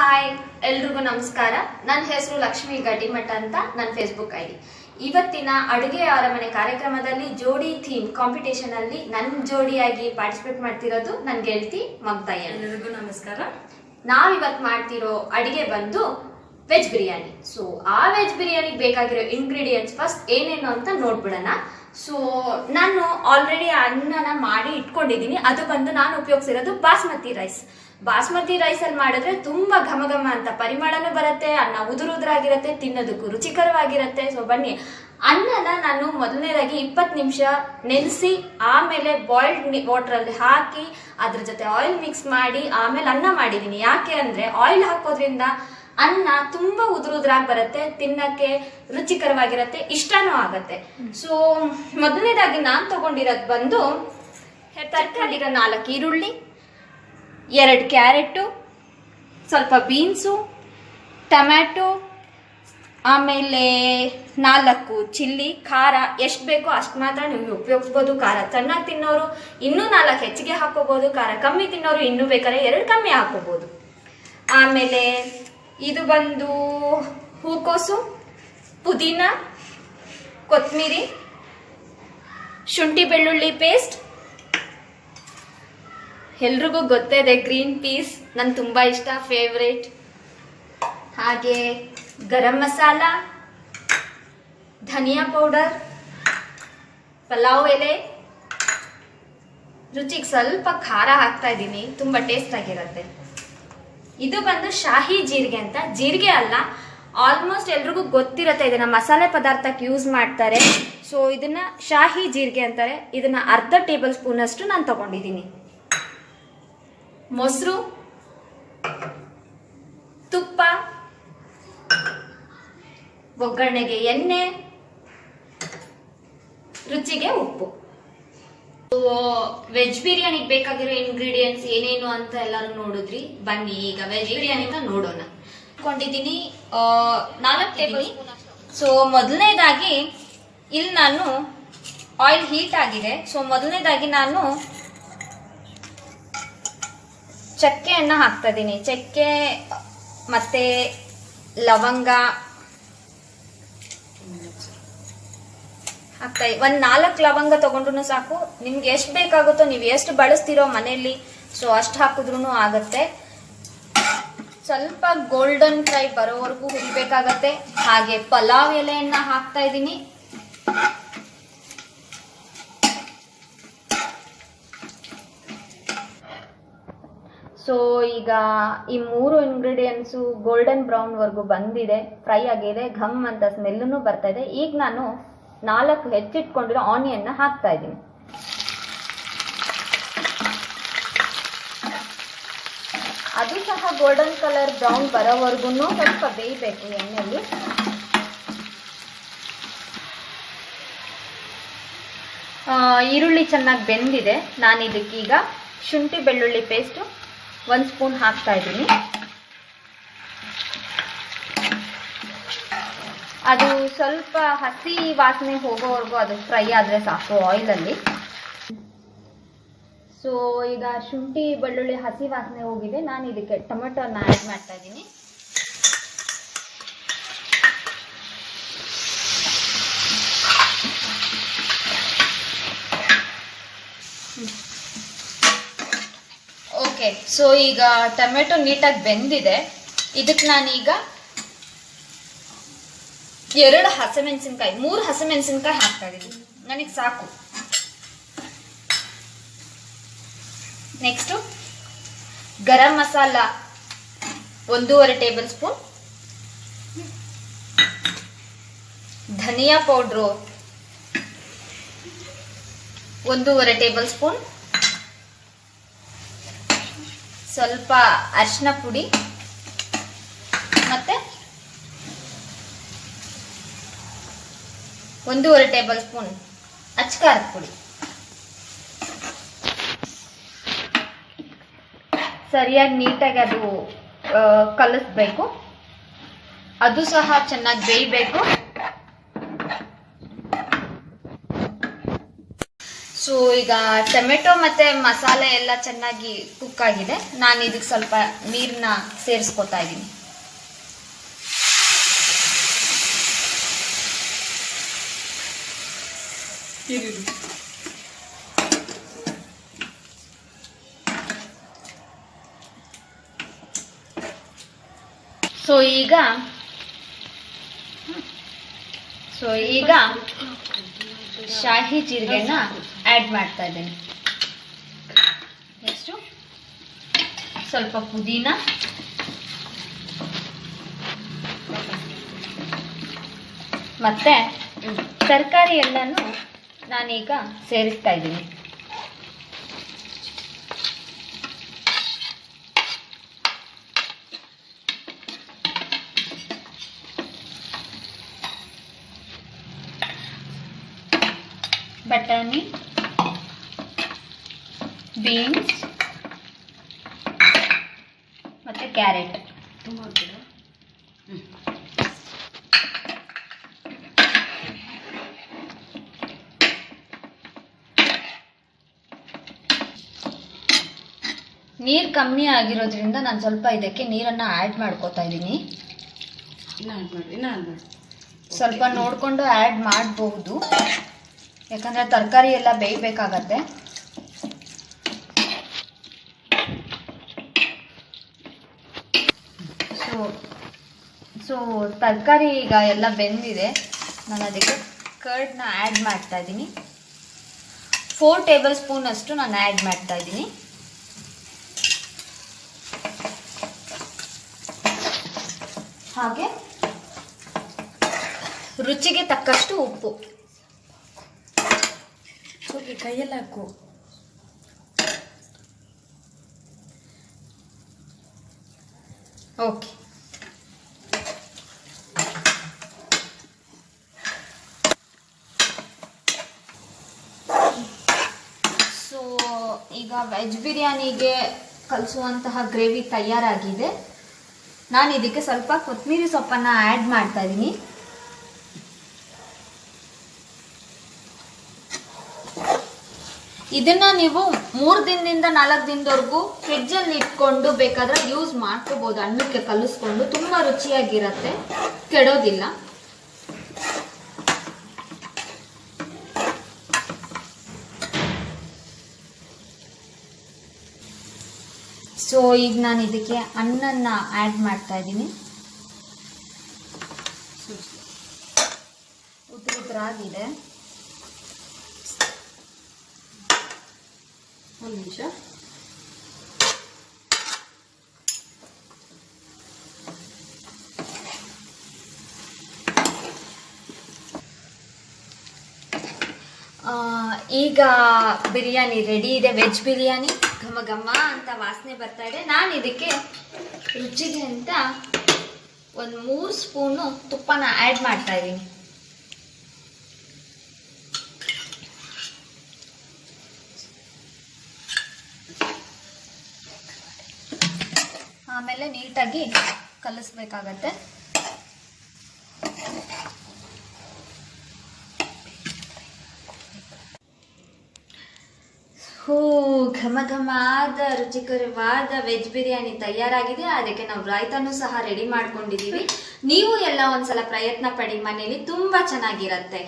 Hi, ಎಲ್ರಿಗೂ ನಮಸ್ಕಾರ. ನನ್ನ ಹೆಸರು ಲಕ್ಷ್ಮಿ ಗಡಿಮಠ ಅಂತ ನನ್ನ ಫೇಸ್ಬುಕ್ ಐಡಿ. ಇವತ್ತಿನ ಅಡುಗೆ ಅರಮನೆ ಕಾರ್ಯಕ್ರಮದಲ್ಲಿ ಜೋಡಿ ಥೀಮ್ ಕಾಂಪಿಟೇಷನ್ ಅಲ್ಲಿ ನನ್ನ ಜೋಡಿಯಾಗಿ ಪಾರ್ಟಿಸಿಪೇಟ್ ಮಾಡ್ತಿರೋದು ನನ್ನ ಗೆಳತಿ ಮಮತಾ. ಎಲ್ಲರಿಗೂ ನಮಸ್ಕಾರ. ನಾವಿವತ್ತು ಮಾಡ್ತಿರೋ ಅಡಿಗೆ ಬಂದು ವೆಜ್ ಬಿರಿಯಾನಿ. ಸೊ ಆ ವೆಜ್ ಬಿರಿಯಾನಿಗೆ ಬೇಕಾಗಿರೋ ಇಂಗ್ರೀಡಿಯೆಂಟ್ಸ್ ಫಸ್ಟ್ ಏನೇನು ಅಂತ ನೋಡ್ಬಿಡೋಣ. ಸೊ ನಾನು ಆಲ್ರೆಡಿ ಅನ್ನನ ಮಾಡಿ ಇಟ್ಕೊಂಡಿದ್ದೀನಿ. ಅದು ಬಂದು ನಾನು ಉಪಯೋಗಿಸಿರೋದು ಬಾಸ್ಮತಿ ರೈಸ್. ಬಾಸ್ಮತಿ ರೈಸ್ ಅಲ್ಲಿ ಮಾಡಿದ್ರೆ ತುಂಬಾ ಘಮ ಘಮ ಅಂತ ಪರಿಮಳನೂ ಬರುತ್ತೆ, ಅನ್ನ ಉದುರುದ್ರಾಗಿರುತ್ತೆ, ತಿನ್ನೋದಕ್ಕೂ ರುಚಿಕರವಾಗಿರುತ್ತೆ. ಸೊ ಬನ್ನಿ, ಅನ್ನನ ನಾನು ಮೊದಲನೇದಾಗಿ 20 ನಿಮಿಷ ನೆನೆಸಿ ಆಮೇಲೆ ಬಾಯ್ಲ್ಡ್ ವಾಟರ್ ಅಲ್ಲಿ ಹಾಕಿ ಅದ್ರ ಜೊತೆ ಆಯಿಲ್ ಮಿಕ್ಸ್ ಮಾಡಿ ಆಮೇಲೆ ಅನ್ನ ಮಾಡಿದೀನಿ. ಯಾಕೆ ಅಂದ್ರೆ ಆಯಿಲ್ ಹಾಕೋದ್ರಿಂದ ಅನ್ನ ತುಂಬಾ ಉದುರುದ್ರಾಗಿ ಬರುತ್ತೆ, ತಿನ್ನಕ್ಕೆ ರುಚಿಕರವಾಗಿರುತ್ತೆ, ಇಷ್ಟನೂ ಆಗತ್ತೆ. ಸೊ ಮೊದಲನೇದಾಗಿ ನಾನು ತಗೊಂಡಿರೋದು ಬಂದು ತರಕಾರಿಗ 4 ಈರುಳ್ಳಿ, 2 ಕ್ಯಾರೆಟು, ಸ್ವಲ್ಪ ಬೀನ್ಸು, ಟೊಮ್ಯಾಟೊ, ಆಮೇಲೆ 4 ಚಿಲ್ಲಿ. ಖಾರ ಎಷ್ಟು ಬೇಕೋ ಅಷ್ಟು ಮಾತ್ರ ನೀವು ಉಪಯೋಗಿಸ್ಬೋದು. ಖಾರ ಚೆನ್ನಾಗಿ ತಿನ್ನೋರು ಇನ್ನೂ 4 ಹೆಚ್ಚಿಗೆ ಹಾಕೋಬಹುದು. ಖಾರ ಕಮ್ಮಿ ತಿನ್ನೋರು ಇನ್ನೂ ಬೇಕಾದ್ರೆ 2 ಕಮ್ಮಿ ಹಾಕೋಬಹುದು. ಆಮೇಲೆ ಇದು ಬಂದು ಹೂಕೋಸು, ಪುದೀನ, ಕೊತ್ತಂಬರಿ, ಶುಂಠಿ ಬೆಳ್ಳುಳ್ಳಿ ಪೇಸ್ಟ್. ಎಲ್ರಿಗೂ ಗೊತ್ತಿದೆ ಗ್ರೀನ್ ಪೀಸ್ ನನ್ ತುಂಬಾ ಇಷ್ಟ, ಫೇವ್ರೇಟ್. ಹಾಗೆ ಗರಂ ಮಸಾಲ, ಧನಿಯಾ ಪೌಡರ್, ಪಲಾವ್ ಎಲೆ, ರುಚಿಗೆ ಸ್ವಲ್ಪ ಖಾರ ಹಾಕ್ತಾ ಇದ್ದೀನಿ, ತುಂಬಾ ಟೇಸ್ಟ್ ಆಗಿರುತ್ತೆ. ಇದು ಬಂದು ಶಾಹಿ ಜೀರಿಗೆ ಅಂತ. ಜೀರಿಗೆ ಅಲ್ಲ, ಆಲ್ಮೋಸ್ಟ್ ಎಲ್ರಿಗೂ ಗೊತ್ತಿರುತ್ತೆ, ಇದನ್ನ ಮಸಾಲೆ ಪದಾರ್ಥಕ್ಕೆ ಯೂಸ್ ಮಾಡ್ತಾರೆ. ಸೊ ಇದನ್ನ ಶಾಹಿ ಜೀರಿಗೆ ಅಂತಾರೆ. ಇದನ್ನ ಅರ್ಧ ಟೇಬಲ್ ಸ್ಪೂನ್ ಅಷ್ಟು ನಾನು ತಗೊಂಡಿದ್ದೀನಿ. ಮೊಸರು, ತುಪ್ಪ, ಒಗ್ಗರಣೆಗೆ ಎಣ್ಣೆ, ರುಚಿಗೆ ಉಪ್ಪು. ವೆಜ್ ಬಿರಿಯಾನಿಗೆ ಬೇಕಾಗಿರೋ ಇಂಗ್ರೀಡಿಯೆಂಟ್ಸ್ ಏನೇನು ಅಂತ ಎಲ್ಲರೂ ನೋಡಿದ್ರಿ. ಬನ್ನಿ ಈಗ ವೆಜ್ ಬಿರಿಯಾನಿನ ನೋಡೋಣ. ಕೊಂಡಿದ್ದೀನಿ 4 ಟೇಬಲ್ ಸ್ಪೂನ್. ಸೊ ಮೊದಲನೇದಾಗಿ ಇಲ್ಲಿ ನಾನು ಆಯಿಲ್ ಹೀಟ್ ಆಗಿದೆ. ಸೊ ಮೊದಲನೇದಾಗಿ ನಾನು ಚಕ್ಕೆಯನ್ನ ಹಾಕ್ತಾ ಇದ್ದೀನಿ. ಚಕ್ಕೆ ಮತ್ತೆ ಲವಂಗ ಹಾಕ್ತಾ. 4 ಲವಂಗ ತಗೊಂಡ್ರು ಸಾಕು. ನಿಮ್ಗೆ ಎಷ್ಟು ಬೇಕಾಗುತ್ತೋ, ನೀವು ಎಷ್ಟು ಬಳಸ್ತಿರೋ ಮನೆಯಲ್ಲಿ, ಸೊ ಅಷ್ಟು ಹಾಕಿದ್ರು ಆಗತ್ತೆ. ಸ್ವಲ್ಪ ಗೋಲ್ಡನ್ ಫ್ರೈ ಬರೋವರೆಗೂ ಹುರಿಬೇಕಾಗತ್ತೆ. ಹಾಗೆ ಪಲಾವ್ ಎಲೆಯನ್ನ ಹಾಕ್ತಾ ಇದ್ದೀನಿ. ಸೊ ಈಗ ಈ 3 ಇಂಗ್ರೀಡಿಯೆಂಟ್ಸು ಗೋಲ್ಡನ್ ಬ್ರೌನ್ ವರ್ಗು ಬಂದಿದೆ, ಫ್ರೈ ಆಗಿದೆ, ಘಮ್ ಅಂತ ಸ್ಮೆಲ್ನು ಬರ್ತಾ ಇದೆ. ಈಗ ನಾನು 4 ಹೆಚ್ಚಿಟ್ಕೊಂಡಿರೋ ಆನಿಯನ್ನ ಹಾಕ್ತಾ ಇದ್ದೀನಿ. ಅದು ಸಹ ಗೋಲ್ಡನ್ ಕಲರ್ ಬ್ರೌನ್ ಬರೋವರೆಗೂ ಸ್ವಲ್ಪ ಬೇಯಬೇಕು ಎಣ್ಣೆಯಲ್ಲಿ. ಈರುಳ್ಳಿ ಚೆನ್ನಾಗಿ ಬೆಂದಿದೆ. ನಾನು ಇದಕ್ಕೀಗ ಶುಂಠಿ ಬೆಳ್ಳುಳ್ಳಿ ಪೇಸ್ಟು 1 ಸ್ಪೂನ್ ಹಾಕ್ತಾ ಇದ್ದೀನಿ. ಅದು ಸ್ವಲ್ಪ ಹಸಿ ವಾಸನೆ ಹೋಗೋವರೆಗೂ ಅದು ಫ್ರೈ ಆದರೆ ಸಾಕು ಆಯಿಲಲ್ಲಿ. ಸೊ ಈಗ ಶುಂಠಿ ಬೆಳ್ಳುಳ್ಳಿ ಹಸಿ ವಾಸನೆ ಹೋಗಿದೆ. ನಾನು ಇದಕ್ಕೆ ಟೊಮೆಟೊನ ಆ್ಯಡ್ ಮಾಡ್ತಾ ಇದ್ದೀನಿ. ಓಕೆ, ಸೊ ಈಗ ಟೊಮೆಟೊ ನೀಟಾಗಿ ಬೆಂದಿದೆ. ಇದಕ್ಕೆ ನಾನೀಗ 2 ಹಸಿಮೆಣಸಿನ್ಕಾಯಿ, 3 ಹಸಿಮೆಣಸಿನ್ಕಾಯಿ ಹಾಕ್ತಾ ಇದ್ದೀನಿ. ನನಗೆ ಸಾಕು. Next garam masala 1.5 table spoon, ಧನಿಯಾ ಪೌಡ್ರು 1.5 ಟೇಬಲ್ ಸ್ಪೂನ್, ಸ್ವಲ್ಪ ಅರಿಶಿನ ಪುಡಿ ಮತ್ತೆ 1.5 ಟೇಬಲ್ ಸ್ಪೂನ್ ಅಚ್ಕಾರದ ಪುಡಿ. ಸರಿಯಾಗಿ ನೀಟಾಗಿ ಅದು ಕಲಿಸ್ಬೇಕು. ಅದು ಸಹ ಚೆನ್ನಾಗಿ ಬೇಯಬೇಕು. ಸೊ ಸೊ ಈಗ ಟೊಮೆಟೊ ಮತ್ತು ಮಸಾಲೆ ಎಲ್ಲ ಚೆನ್ನಾಗಿ ಕುಕ್ ಆಗಿದೆ. ನಾನು ಇದಕ್ಕೆ ಸ್ವಲ್ಪ ನೀರನ್ನ ಸೇರಿಸ್ಕೊತಾ ಇದ್ದೀನಿ. ಸೊ ಈಗ ಶಾಹಿ ಜೀರಿಗೆನ ಆ್ಯಡ್ ಮಾಡ್ತಾ ಇದ್ದೀನಿ. ನೆಕ್ಸ್ಟು ಸ್ವಲ್ಪ ಪುದೀನ, ಮತ್ತೆ ತರಕಾರಿ ಎಲ್ಲನೂ ನಾನೀಗ ಸೇರಿಸ್ತಾ ಇದ್ದೀನಿ. ಬಟಾಣಿ, ಬೀನ್ಸ್ ಮತ್ತು ಕ್ಯಾರೆಟ್. ನೀರು ಕಮ್ಮಿ ಆಗಿರೋದ್ರಿಂದ ನಾನು ಸ್ವಲ್ಪ ಇದಕ್ಕೆ ನೀರನ್ನು ಆ್ಯಡ್ ಮಾಡ್ಕೋತಾ ಇದ್ದೀನಿ. ಸ್ವಲ್ಪ ನೋಡಿಕೊಂಡು ಆ್ಯಡ್ ಮಾಡಬಹುದು, ಯಾಕಂದರೆ ತರಕಾರಿ ಎಲ್ಲ ಬೇಯಬೇಕಾಗತ್ತೆ. ಸೊ ತರಕಾರಿ ಈಗ ಎಲ್ಲ ಬೆಂದಿದೆ. ನಾನು ಅದಕ್ಕೆ ಕರ್ಡ್ನ ಆ್ಯಡ್ ಮಾಡ್ತಾ ಇದ್ದೀನಿ. 4 ಟೇಬಲ್ ಸ್ಪೂನ್ ಅಷ್ಟು ನಾನು ಆ್ಯಡ್ ಮಾಡ್ತಾ ಇದ್ದೀನಿ. ಹಾಗೆ ರುಚಿಗೆ ತಕ್ಕಷ್ಟು ಉಪ್ಪು. ಕೈಯಲ್ಲಿ ಹಾಕು. ಓಕೆ. ಸೊ ಈಗ ವೆಜ್ ಬಿರಿಯಾನಿಗೆ ಕಲಿಸುವಂತಹ ಗ್ರೇವಿ ತಯಾರಾಗಿದೆ. ನಾನು ಇದಕ್ಕೆ ಸ್ವಲ್ಪ ಕೊತ್ತಂಬರಿ ಸೊಪ್ಪನ್ನು ಆ್ಯಡ್ ಮಾಡ್ತಾ ಇದ್ದೀನಿ. ಇದನ್ನ ನೀವು 3 ದಿನದಿಂದ 4 ದಿನದವರೆಗೂ ಫ್ರಿಡ್ಜಲ್ಲಿ ಇಟ್ಕೊಂಡು ಬೇಕಾದ್ರೆ ಯೂಸ್ ಮಾಡ್ಕೋಬಹುದು. ಅನ್ನಕ್ಕೆ ಕಲಿಸ್ಕೊಂಡು ತುಂಬಾ ರುಚಿಯಾಗಿರತ್ತೆ, ಕೆಡೋದಿಲ್ಲ. ಸೊ ಈಗ ನಾನು ಇದಕ್ಕೆ ಅನ್ನನ ಆ್ಯಡ್ ಮಾಡ್ತಾ ಇದ್ದೀನಿ. ಉದುರಾಗಿದೆ. ಒಂದು ನಿಮಿಷ. ಈಗ ಬಿರಿಯಾನಿ ರೆಡಿ ಇದೆ. ವೆಜ್ ಬಿರಿಯಾನಿ ಘಮ ಘಮ ಅಂತ ವಾಸನೆ ಬರ್ತಾ ಇದೆ. ನಾನು ಇದಕ್ಕೆ ರುಚಿಗೆ ಅಂತ ಒಂದು 3 ಸ್ಪೂನು ತುಪ್ಪನ ಆ್ಯಡ್ ಮಾಡ್ತಾ ಇದ್ದೀನಿ. ಆಮೇಲೆ ನೀಟಾಗಿ ಕಲಿಸ್ಬೇಕಾಗತ್ತೆ. ಘಮ ಘಮಾದ ರುಚಿಕರವಾದ ವೆಜ್ ಬಿರಿಯಾನಿ ತಯಾರಾಗಿದೆ. ಅದಕ್ಕೆ ನಾವು ರಾಯ್ತಾನು ಸಹ ರೆಡಿ ಮಾಡ್ಕೊಂಡಿದೀವಿ. ನೀವು ಎಲ್ಲ ಒಂದ್ಸಲ ಪ್ರಯತ್ನ ಪಡಿ ಮನೇಲಿ, ತುಂಬಾ ಚೆನ್ನಾಗಿರತ್ತೆ.